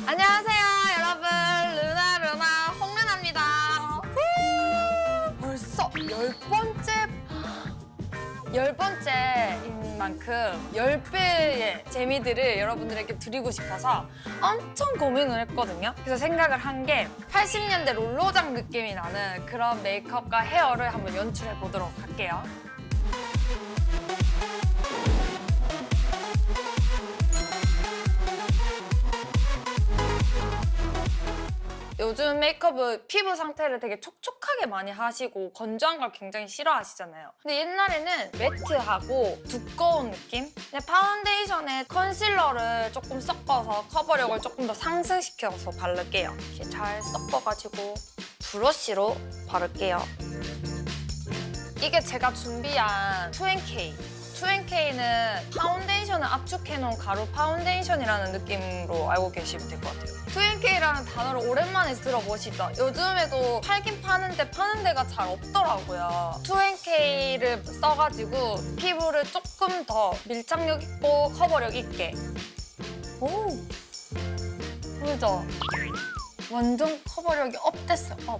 안녕하세요, 여러분. 루나 홍루나입니다. 벌써 열 번째인 만큼 10배의 재미들을 여러분들에게 드리고 싶어서 엄청 고민을 했거든요. 그래서 생각을 한 게 80년대 롤러장 느낌이 나는 그런 메이크업과 헤어를 한번 연출해 보도록 할게요. 요즘 메이크업은 피부 상태를 되게 촉촉하게 많이 하시고 건조한 걸 굉장히 싫어하시잖아요. 근데 옛날에는 매트하고 두꺼운 느낌? 그냥 파운데이션에 컨실러를 조금 섞어서 커버력을 조금 더 상승시켜서 바를게요. 이렇게 잘 섞어가지고 브러쉬로 바를게요. 이게 제가 준비한 2NK. 2NK는 파운데이션을 압축해놓은 가루 파운데이션이라는 느낌으로 알고 계시면 될 것 같아요. 2NK라는 단어를 오랜만에 들어보시죠? 요즘에도 팔긴 파는데 파는 데가 잘 없더라고요. 2NK를 써가지고 피부를 조금 더 밀착력 있고 커버력 있게. 오! 보이죠? 완전 커버력이 업 됐어요, 업.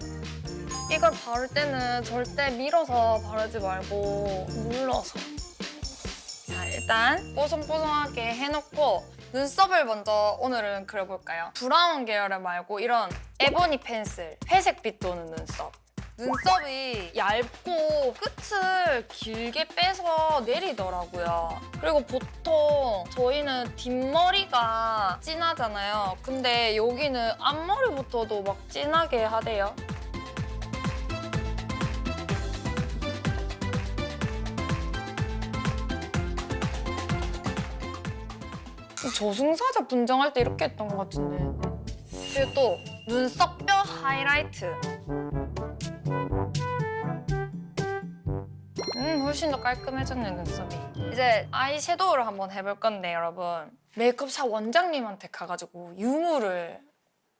이걸 바를 때는 절대 밀어서 바르지 말고 눌러서. 자, 일단 뽀송뽀송하게 해놓고 눈썹을 먼저 오늘은 그려볼까요? 브라운 계열을 말고 이런 에보니 펜슬, 회색빛 도는 눈썹. 눈썹이 얇고 끝을 길게 빼서 내리더라고요. 그리고 보통 저희는 뒷머리가 진하잖아요. 근데 여기는 앞머리부터도 막 진하게 하대요. 저승사자 분장할 때 이렇게 했던 것 같은데. 그리고 또 눈썹 뼈 하이라이트. 훨씬 더 깔끔해졌네, 눈썹이. 이제 아이섀도우를 한번 해볼 건데, 여러분. 메이크업샵 원장님한테 가가지고 유무를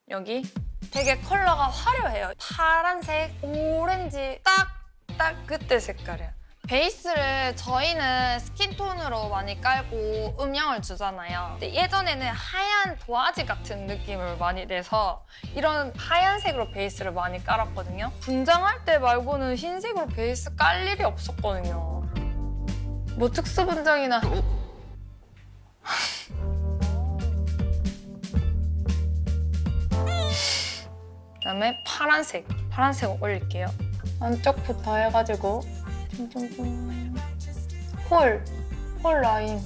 여기 되게 컬러가 화려해요. 파란색, 오렌지, 딱 그때 색깔이야. 베이스를 저희는 스킨톤으로 많이 깔고 음영을 주잖아요. 근데 예전에는 하얀 도화지 같은 느낌을 많이 내서 이런 하얀색으로 베이스를 많이 깔았거든요. 분장할 때 말고는 흰색으로 베이스 깔 일이 없었거든요. 뭐 특수 분장이나 그다음에 파란색 올릴게요. 안쪽부터 해가지고 홀 라인.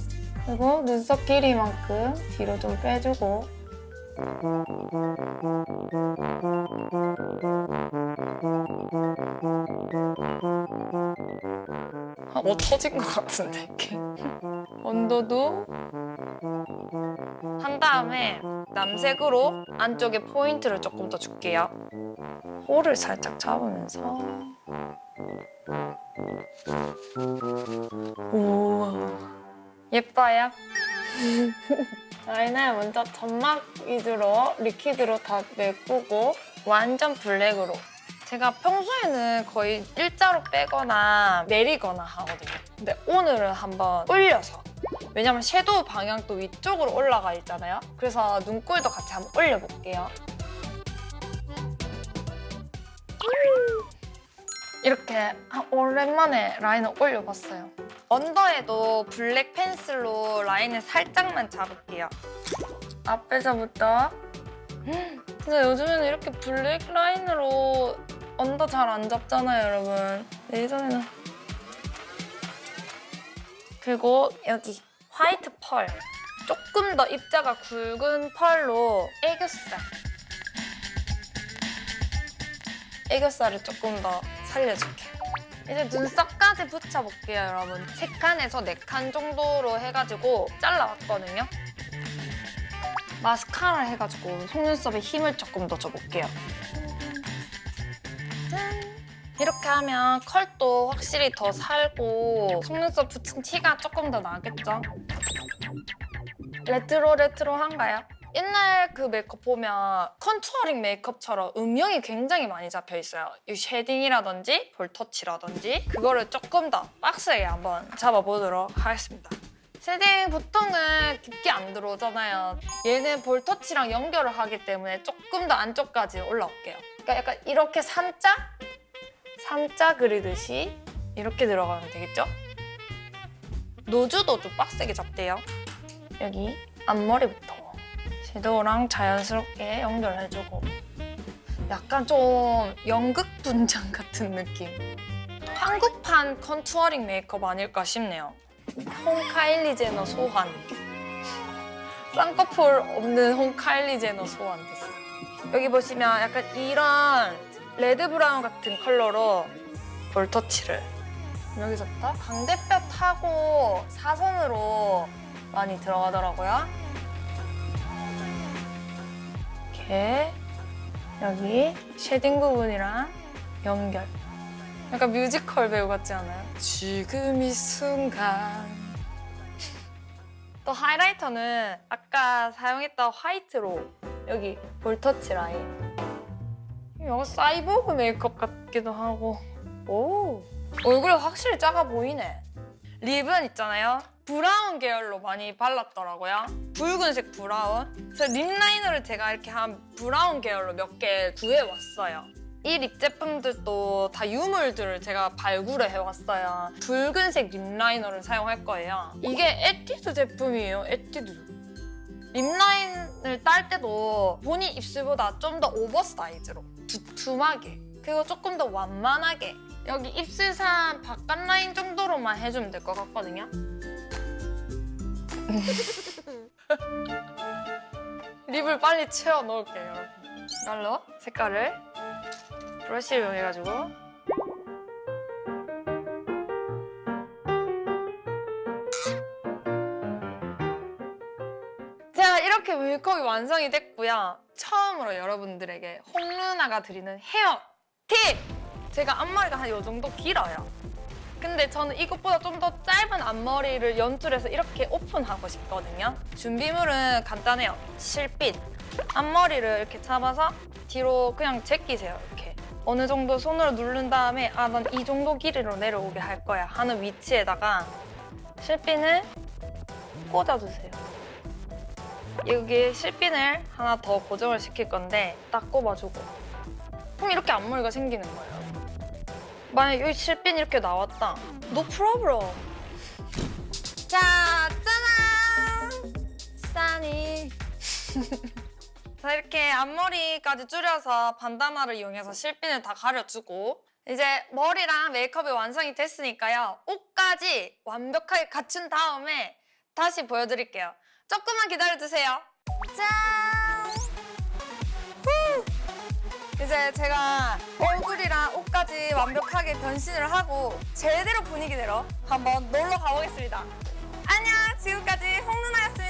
그리고 눈썹 길이만큼 뒤로 좀 빼주고. 뭐 터진 것 같은데 이렇게. 언더도 한 다음에 남색으로 안쪽에 포인트를 조금 더 줄게요. 홀을 살짝 잡으면서. 오, 예뻐요? 저희는 먼저 점막 위주로 리퀴드로 다 메꾸고 완전 블랙으로. 제가 평소에는 거의 일자로 빼거나 내리거나 하거든요. 근데 오늘은 한번 올려서. 왜냐면 섀도우 방향도 위쪽으로 올라가 있잖아요. 그래서 눈꼬리도 같이 한번 올려볼게요. 이렇게 오랜만에 라인을 올려봤어요. 언더에도 블랙 펜슬로 라인을 살짝만 잡을게요. 앞에서부터. 근데 요즘에는 이렇게 블랙 라인으로 언더 잘 안 잡잖아요, 여러분. 예전에는. 그리고 여기 화이트 펄. 조금 더 입자가 굵은 펄로 애교살을 조금 더 살려줄게요. 이제 눈썹까지 붙여볼게요, 여러분. 3칸에서 4칸 정도로 해가지고 잘라왔거든요. 마스카라 해가지고 속눈썹에 힘을 조금 더 줘볼게요. 짠! 이렇게 하면 컬도 확실히 더 살고 속눈썹 붙인 티가 조금 더 나겠죠? 레트로한가요? 옛날 그 메이크업 보면 컨투어링 메이크업처럼 음영이 굉장히 많이 잡혀 있어요. 이 쉐딩이라든지 볼터치라든지 그거를 조금 더 빡세게 한번 잡아보도록 하겠습니다. 쉐딩 보통은 깊게 안 들어오잖아요. 얘는 볼터치랑 연결을 하기 때문에 조금 더 안쪽까지 올라올게요. 그러니까 약간 이렇게 산자 그리듯이 이렇게 들어가면 되겠죠? 노즈도 좀 빡세게 잡대요. 여기 앞머리부터 섀도우랑 자연스럽게 연결해주고 약간 좀 연극 분장 같은 느낌. 한국판 컨투어링 메이크업 아닐까 싶네요. 홍카일리 제너 소환. 쌍꺼풀 없는 홍카일리 제너 소환 됐어. 여기 보시면 약간 이런 레드 브라운 같은 컬러로 볼터치를 여기서부터 광대뼈 타고 사선으로 많이 들어가더라고요. 이렇게 여기 쉐딩 부분이랑 연결. 약간 뮤지컬 배우 같지 않아요? 지금 이 순간. 또 하이라이터는 아까 사용했던 화이트로 여기 볼터치 라인. 약간 사이보그 메이크업 같기도 하고. 오, 얼굴이 확실히 작아 보이네. 립은 있잖아요. 브라운 계열로 많이 발랐더라고요. 붉은색 브라운. 그래서 립 라이너를 제가 이렇게 한 브라운 계열로 몇 개 구해왔어요. 이 립 제품들도 다 유물들을 제가 발굴을 해왔어요. 붉은색 립 라이너를 사용할 거예요. 이게 에뛰드 제품이에요, 에뛰드. 립 라인을 딸 때도 본인 입술보다 좀 더 오버사이즈로 두툼하게 그리고 조금 더 완만하게 여기 입술산 바깥 라인 정도로만 해주면 될 것 같거든요. 립을 빨리 채워 넣을게요, 여러분. 이걸로 색깔을 브러쉬를 이용해가지고 자, 이렇게 메이크업이 완성이 됐고요. 처음으로 여러분들에게 홍루나가 드리는 헤어 팁! 제가 앞머리가 한 이 정도 길어요. 근데 저는 이것보다 좀 더 짧은 앞머리를 연출해서 이렇게 오픈하고 싶거든요. 준비물은 간단해요. 실핀. 앞머리를 이렇게 잡아서 뒤로 그냥 제끼세요, 이렇게. 어느 정도 손으로 누른 다음에 아, 난 이 정도 길이로 내려오게 할 거야 하는 위치에다가 실핀을 꽂아주세요. 여기 실핀을 하나 더 고정을 시킬 건데 딱 꼽아주고 그럼 이렇게 앞머리가 생기는 거예요. 만약에 여기 실핀 이렇게 나왔다. No problem. 자, 짜잔! 싸니. 자, 이렇게 앞머리까지 줄여서 반다나를 이용해서 실핀을 다 가려주고 이제 머리랑 메이크업이 완성이 됐으니까요. 옷까지 완벽하게 갖춘 다음에 다시 보여드릴게요. 조금만 기다려주세요. 짠! 후! 이제 제가 얼굴이랑 옷까지 완벽하게 변신을 하고 제대로 분위기대로 한번 놀러 가보겠습니다. 안녕! 지금까지 홍누나였습니다.